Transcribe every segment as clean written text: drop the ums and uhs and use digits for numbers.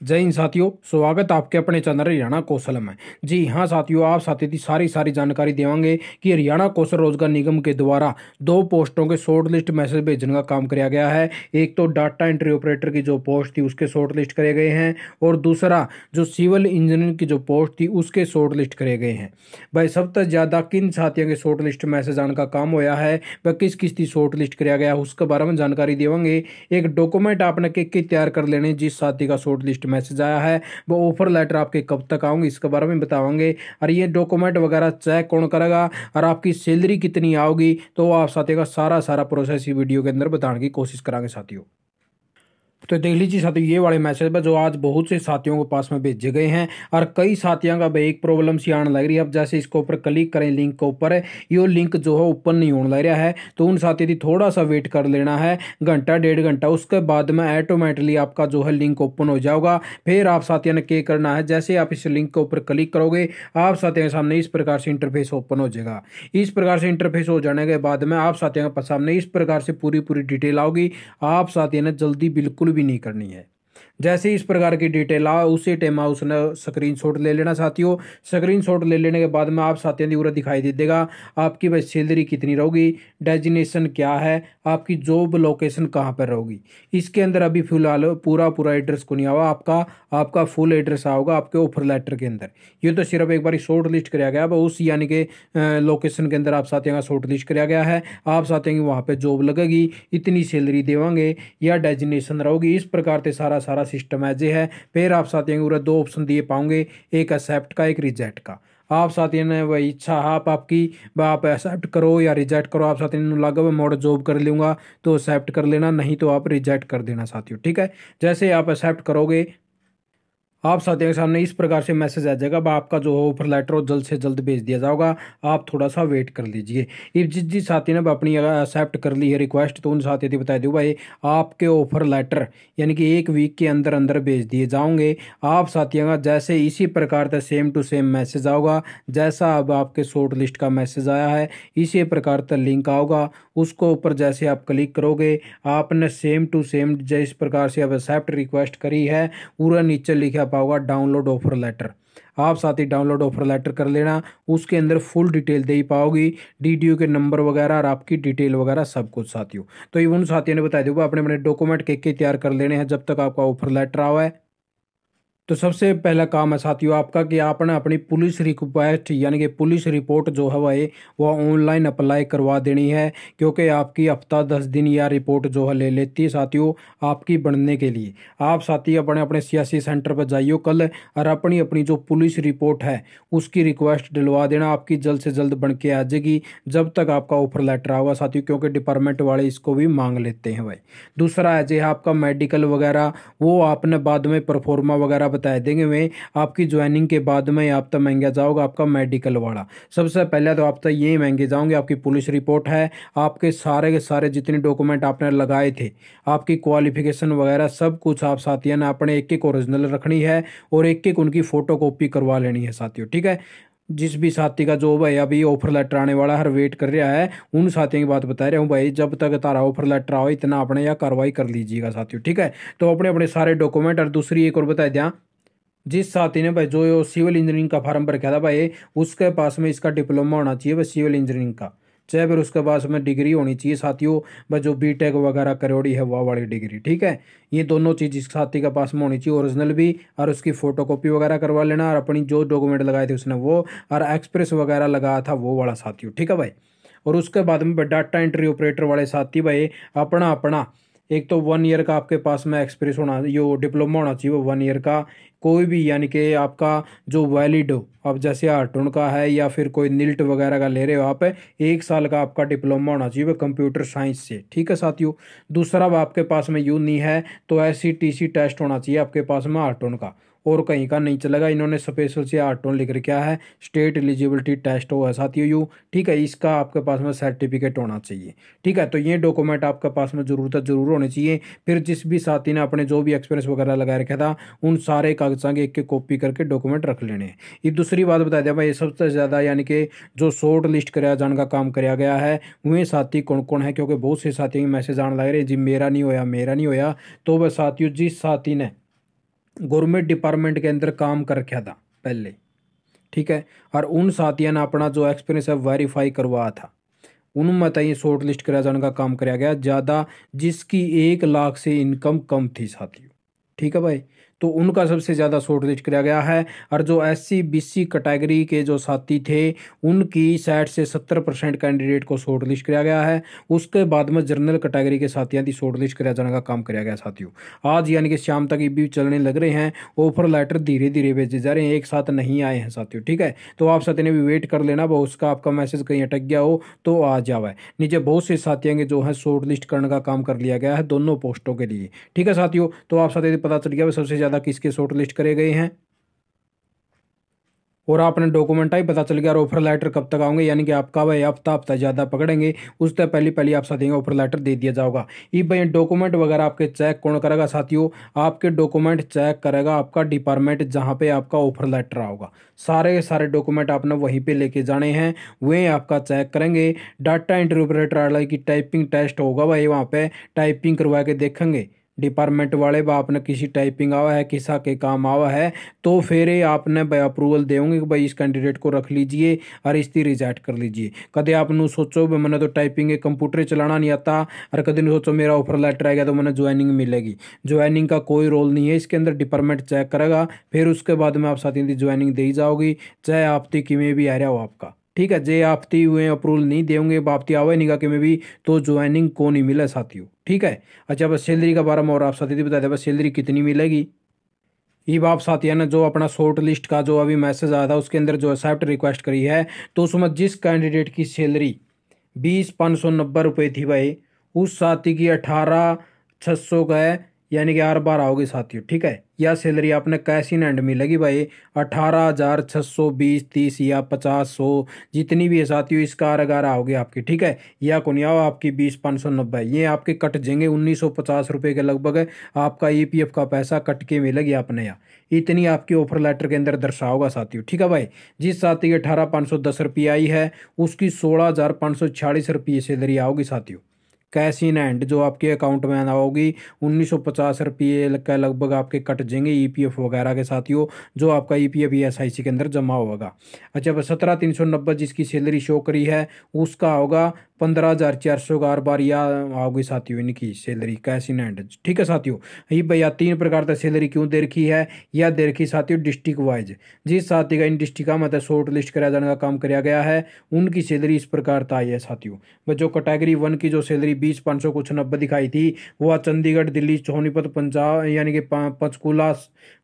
जय हिंद साथियों, स्वागत आपके अपने चैनल हरियाणा कौशल में। जी हाँ साथियों, आप साथी की सारी जानकारी देवांगे कि हरियाणा कौशल रोजगार निगम के द्वारा दो पोस्टों के शॉर्ट लिस्ट मैसेज भेजने का काम किया गया है। एक तो डाटा एंट्री ऑपरेटर की जो पोस्ट थी उसके शॉर्ट लिस्ट करे गए हैं, और दूसरा जो सिविल इंजीनियर की जो पोस्ट थी उसके शॉर्ट लिस्ट करे गए हैं। भाई सबसे ज्यादा किन साथियों के शॉर्ट लिस्ट मैसेज आने का काम होया है, वह किस किस की शॉर्ट लिस्ट कराया गया है उसके बारे में जानकारी देवांगे। एक डॉक्यूमेंट आपने के तैयार कर लेने जिस साथी का शॉर्ट लिस्ट मैसेज आया है वो ऑफर लेटर आपके कब तक आएंगे इसके बारे में बताएंगे। और ये डॉक्यूमेंट वगैरह चेक कौन करेगा और आपकी सैलरी कितनी आओगी, तो आप साथियों का सारा प्रोसेस ही वीडियो के अंदर बताने की कोशिश करांगे साथियों। तो देख लीजिए साथियों, ये वाले मैसेज जो आज बहुत से साथियों के पास में भेजे गए हैं, और कई साथियों का भाई एक प्रॉब्लम सी आने लग रही है। अब जैसे इसके ऊपर क्लिक करें लिंक के ऊपर, ये लिंक जो है ओपन नहीं होने लग रहा है, तो उन साथियों की थोड़ा सा वेट कर लेना है, घंटा डेढ़ घंटा, उसके बाद में ऑटोमेटिकली आपका जो है लिंक ओपन हो जाएगा। फिर आप साथियों ने क्या करना है, जैसे आप इस लिंक के ऊपर क्लिक करोगे आप साथियों के सामने इस प्रकार से इंटरफेस ओपन हो जाएगा। इस प्रकार से इंटरफेस हो जाने के बाद में आप साथियों के सामने इस प्रकार से पूरी डिटेल आओगी। आप साथियों ने जल्दी बिल्कुल भी नहीं करनी है। जैसे इस प्रकार की डिटेल आ उसी टाइम उसने स्क्रीनशॉट ले लेना साथियों। स्क्रीनशॉट ले लेने के बाद में आप साथियों की पूरा दिखाई दे देगा आपकी भाई सैलरी कितनी रहोगी, डेजिग्नेशन क्या है, आपकी जॉब लोकेशन कहाँ पर रहोगी। इसके अंदर अभी फिलहाल पूरा एड्रेस को नहीं आवा, आपका फुल एड्रेस आओगा आपके ऑफर लेटर के अंदर। ये तो सिर्फ एक बार शॉर्ट लिस्ट कराया गया है, उस यानी कि लोकेशन के अंदर आप साथियों का शॉर्ट लिस्ट कराया गया है। आप साथियों की वहाँ पे जॉब लगेगी, इतनी सैलरी देवांगे या डेजिग्नेशन रहोगी, इस प्रकार से सारा सिस्टम ऐसे है। फिर आप साथियों के पूरा दो ऑप्शन दिए पाओगे, एक एक्सेप्ट का एक रिजेक्ट का। आप साथियों ने वही इच्छा आपकी आप एक्सेप्ट करो या रिजेक्ट करो। आप साथियों ने लगा मोड जॉब कर लूंगा तो एक्सेप्ट कर लेना, नहीं तो आप रिजेक्ट कर देना साथियों, ठीक है। जैसे आप एक्सेप्ट करोगे आप साथियों के सामने इस प्रकार से मैसेज आ जाएगा, आपका जो ऑफर लेटर हो जल्द से जल्द भेज दिया जाएगा। आप थोड़ा सा वेट कर लीजिए। इफ जिस साथी ने अपनी एक्सेप्ट कर ली है रिक्वेस्ट, तो उन साथियों को बता दो भाई आपके ऑफर लेटर यानी कि एक वीक के अंदर अंदर भेज दिए जाओगे। आप साथियों का जैसे इसी प्रकार का सेम टू सेम मैसेज आओगा, जैसा अब आपके शॉर्ट लिस्ट का मैसेज आया है इसी प्रकार का लिंक आओगा। उसको ऊपर जैसे आप क्लिक करोगे आपने सेम टू सेम जिस प्रकार से अब एक्सेप्ट रिक्वेस्ट करी है पूरा नीचे लिखा पाओगा डाउनलोड ऑफर लेटर। आप साथ ही डाउनलोड ऑफर लेटर कर लेना, उसके अंदर फुल डिटेल दे ही पाओगी, डीडीयू के नंबर वगैरह और आपकी डिटेल वगैरह सब कुछ साथियों। तो ये उन साथियों ने बता दूंगा अपने अपने डॉक्यूमेंट के तैयार कर लेने हैं जब तक आपका ऑफर लेटर आवा है। तो सबसे पहला काम है साथियों आपका कि आपने अपनी पुलिस रिक्वेस्ट यानी कि पुलिस रिपोर्ट जो है वो ऑनलाइन अप्लाई करवा देनी है, क्योंकि आपकी हफ्ता 10 दिन या रिपोर्ट जो है ले लेती है साथियों आपकी बनने के लिए। आप साथी अपने अपने सियासी सेंटर पर जाइयो कल और अपनी अपनी जो पुलिस रिपोर्ट है उसकी रिक्वेस्ट डलवा देना, आपकी जल्द से जल्द बन के आ जाएगी जब तक आपका ऑफर लेटर आएगा साथियों, क्योंकि डिपार्टमेंट वाले इसको भी मांग लेते हैं भाई। दूसरा है जो आपका मेडिकल वगैरह वो आपने बाद में परफॉर्मा वगैरह बता देंगे। मैं आपकी ज्वाइनिंग के बाद में आप तक महंगा जाओगे आपका मेडिकल वाला। सबसे पहले तो आप तक ये महंगे जाओगे, आपकी पुलिस रिपोर्ट है, आपके सारे के सारे जितने डॉक्यूमेंट आपने लगाए थे, आपकी क्वालिफिकेशन वगैरह सब कुछ आप साथियों ने अपने एक एक ओरिजिनल रखनी है और एक एक उनकी फोटो कॉपी करवा लेनी है साथियों, ठीक है। जिस भी साथी का जो भाई अभी ऑफर लेटर आने वाला हर वेट कर रहा है उन साथियों की बात बता रहा हूँ भाई, जब तक तारा ऑफर लेटर आओ इतना अपने या कार्रवाई कर लीजिएगा साथियों, ठीक है। तो अपने अपने सारे डॉक्यूमेंट, और दूसरी एक और बता दें, जिस साथी ने भाई जो सिविल इंजीनियरिंग का फार्म भर था भाई उसके पास में इसका डिप्लोमा होना चाहिए भाई सिविल इंजीनियरिंग का, चाहे फिर उसके पास में डिग्री होनी चाहिए साथियों भाई जो बीटेक वगैरह करोड़ी है वह वाली डिग्री, ठीक है। ये दोनों चीज़ इस साथी के पास में होनी चाहिए, ओरिजिनल भी और उसकी फोटोकॉपी वगैरह करवा लेना, और अपनी जो डॉक्यूमेंट लगाए थे उसने वो, और एक्सप्रेस वगैरह लगाया था वो वाला साथियों, ठीक है भाई। और उसके बाद में डाटा एंट्री ऑपरेटर वाले साथी भाई अपना अपना एक तो 1 ईयर का आपके पास में एक्सपीरियंस होना, यो डिप्लोमा होना चाहिए वो 1 ईयर का कोई भी, यानी कि आपका जो वैलिड हो, अब जैसे आर्टून का है या फिर कोई निल्ट वगैरह का ले रहे हो आप, 1 साल का आपका डिप्लोमा होना चाहिए वो कंप्यूटर साइंस से, ठीक है साथियों। दूसरा अब आपके पास में यूँ नहीं है तो SCTC टेस्ट होना चाहिए आपके पास में आर्टून का, और कहीं का नहीं चलेगा, इन्होंने स्पेशल से आर्टोन लिख रखा है स्टेट एलिजिबिलिटी टेस्ट हो साथियों यू, ठीक है। इसका आपके पास में सर्टिफिकेट होना चाहिए, ठीक है। तो ये डॉक्यूमेंट आपके पास में जरूर होने चाहिए। फिर जिस भी साथी ने अपने जो भी एक्सपीरियंस वगैरह लगा रखा था उन सारे कागजात की एक कॉपी करके डॉक्यूमेंट रख लेने हैं। ये दूसरी बात बता दिया भाई, सबसे ज़्यादा यानी कि जो शॉर्ट लिस्ट कराया जाने का काम कराया गया है वह साथी कौन कौन है, क्योंकि बहुत से साथी मैसेज आने लग रहे जी मेरा नहीं होया। तो वह साथियों जिस साथी ने गवर्नमेंट डिपार्टमेंट के अंदर काम कर रखा था पहले, ठीक है, और उन साथियों ने अपना जो एक्सपीरियंस है वेरीफाई करवाया था, उनमें बताइए शॉर्ट लिस्ट कराया जाने का काम कराया गया ज़्यादा, जिसकी 1 लाख से इनकम कम थी साथियों, ठीक है भाई, तो उनका सबसे ज़्यादा शॉर्ट लिस्ट कराया गया है। और जो SC BC कैटेगरी के जो साथी थे उनकी साइड से 70% कैंडिडेट को शॉर्ट लिस्ट कराया गया है। उसके बाद में जनरल कैटेगरी के साथियों की शॉर्ट लिस्ट कराया जाने का काम कराया गया साथियों। आज यानी कि शाम तक ये भी चलने लग रहे हैं, ऑफर लेटर धीरे धीरे भेजे जा रहे हैं, एक साथ नहीं आए हैं साथियों, ठीक है, तो आप साथियों ने भी वेट कर लेना, वो उसका आपका मैसेज कहीं अटक गया हो तो आ जावे। नीचे बहुत से साथियों के जो है शॉर्ट लिस्ट करने का काम कर लिया गया है दोनों पोस्टों के लिए, ठीक है साथियों, तो आप साथियों को पता चल गया सबसे ज़्यादा किसके शॉर्ट लिस्ट करे गए हैं, और आपने डॉक्यूमेंट ही पता चल गया। और ऑफर लेटर कब तक आएंगे, यानी कि आपका भाई हफ्ता ज़्यादा पकड़ेंगे, उससे पहले आप साथियों ऑफर लेटर दे दिया जाएगा। ये भाई डॉक्यूमेंट वगैरह आपके चेक कौन करेगा साथियों, आपके डॉक्यूमेंट चेक करेगा आपका डिपार्टमेंट जहाँ पे आपका ऑफर लेटर आओगा। सारे के सारे डॉक्यूमेंट आपने वहीं पे लेके जाने हैं, वे आपका चेक करेंगे। डाटा एंट्री ऑपरेटर वाला की टाइपिंग टेस्ट होगा भाई, वहाँ पे टाइपिंग करवा के देखेंगे डिपार्टमेंट वाले, बा आपने किसी टाइपिंग आवा है किसा के काम आवा है, तो फिर ये आपने भाई अप्रूवल देंगे कि भाई इस कैंडिडेट को रख लीजिए और इसकी रिजेक्ट कर लीजिए। कदे आप नू सोचो भाई मैंने तो टाइपिंग कंप्यूटर चलाना नहीं आता, और कदे नहीं सोचो मेरा ऑफर लेटर आएगा तो मैंने ज्वाइनिंग मिलेगी। ज्वाइनिंग का कोई रोल नहीं है इसके अंदर, डिपार्टमेंट चेक करेगा, फिर उसके बाद में आप साथियों की ज्वाइनिंग दी जाओगी, चाहे आपती किमें भी आ रहा हो आपका, ठीक है। जे आपती हुए अप्रूवल नहीं देंगे, बापती आवे नहीं कि में भी, तो ज्वाइनिंग को नहीं मिला साथियों, ठीक है। अच्छा बस सैलरी का बारे में और आप साथी बता दें, बस सैलरी कितनी मिलेगी। ये आप साथियों ने जो अपना शॉर्ट लिस्ट का जो अभी मैसेज आया था उसके अंदर जो एक्सेप्ट रिक्वेस्ट करी है, तो उसमें जिस कैंडिडेट की सैलरी 20,590 थी भाई, उस साथी की 18,600 का है, यानी कि 8 बार आओगे साथियों, ठीक है। या सैलरी आपने कैश इन हैंड मिलेगी भाई 18,620 30 या 50 100 जितनी भी है साथियों, इसका अरगार आओगे आपकी, ठीक है। या कौन आओ आपकी 20,590 ये आपके कट जाएंगे 1,950 रुपये के लगभग, आपका EPF का पैसा कट के मिलेगी आपने, या इतनी आपकी ऑफर लेटर के अंदर दर्शाओगा साथियों, ठीक है भाई। जिस साथी की 18,510 रुपये आई है उसकी 16,546 रुपये सैलरी आओगी साथियों, कैश इन हैंड जो आपके अकाउंट में आना होगी। 1,950 रुपये का लगभग आपके कट जाएंगे EPF वगैरह के साथियों, जो आपका EPF SIC के अंदर जमा होगा। अच्छा बस 17,390 जिसकी सैलरी शो करी है उसका होगा 15,400 का 8 बार या आओगी साथियों इनकी सैलरी कैश इन हैंड, ठीक है साथियों। ये भैया 3 प्रकार का सैलरी क्यों दे रखी है, या दे रखी साथियों डिस्ट्रिक्ट वाइज, जिस साथी का इन डिस्ट्रिक्ट का मतलब शॉर्ट लिस्ट कराया जाने का काम कराया गया है उनकी सैलरी इस प्रकार आई है साथियों। जो कैटेगरी 1 की जो सैलरी 20,500 कुछ 90 दिखाई थी, वो चंडीगढ़ दिल्ली सोनीपत पंजाब यानी कि पंचकूला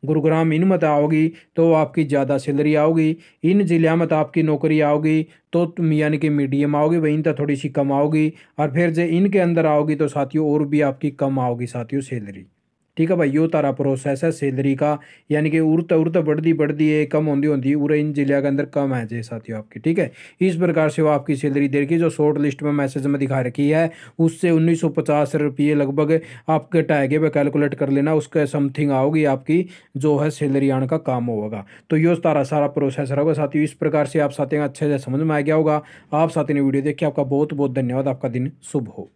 गुरुग्राम इन मत आओगी तो आपकी ज़्यादा सैलरी आओगी। इन जिला में तो आपकी नौकरी आओगी तो तुम यानी कि मीडियम आओगी, वहीं तो थोड़ी सी कम आओगी, और फिर जो इनके अंदर आओगी तो साथियों और भी आपकी कम आओगी साथियों सैलरी, ठीक है भाई। यो तारा प्रोसेस है सैलरी का, यानी कि उड़ता उड़ता बढ़ती बढ़ती है कम होती होती पूरे इन जिले के अंदर कम है जे साथियों आपकी, ठीक है। इस प्रकार से वो आपकी सैलरी दे रखी जो शॉर्ट लिस्ट में मैसेज में दिखा रखी है उससे 1,950 रुपये लगभग आपके टाइगे पे कैलकुलेट कर लेना, उसके समथिंग आओगी आपकी जो है सैलरी आने का काम होगा। तो यो तारा सारा प्रोसेस रहेगा साथियों। इस प्रकार से आप साथियों अच्छे से समझ में आ गया होगा। आप साथियों ने वीडियो देखिए, आपका बहुत बहुत धन्यवाद, आपका दिन शुभ हो।